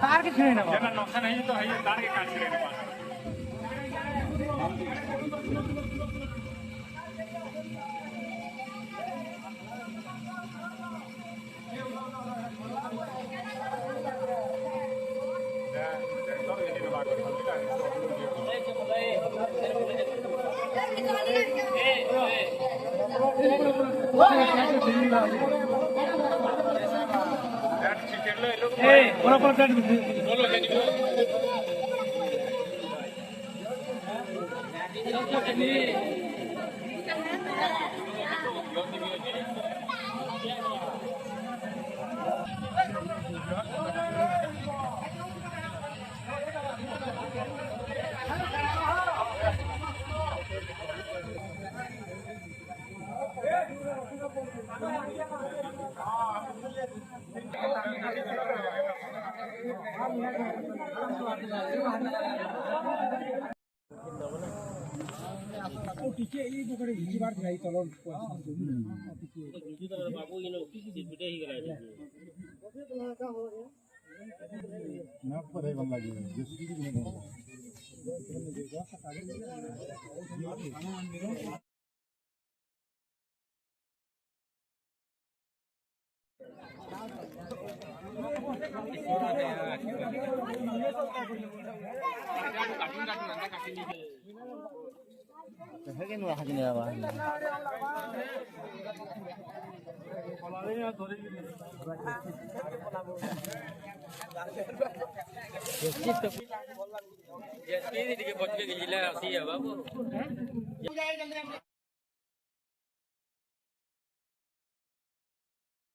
तार के छिड़े ना नुकसान है तो है तार के काट छिड़े ना টিকে এই বকরে ভিজিবার যাই তলন बाबू ये लोग बिटे ही गला ना पर है बंदा जी जिसकी भी नहीं है नु हाजिन बाबा ये स्पीड दिखे बच के गिला आसी है बाबू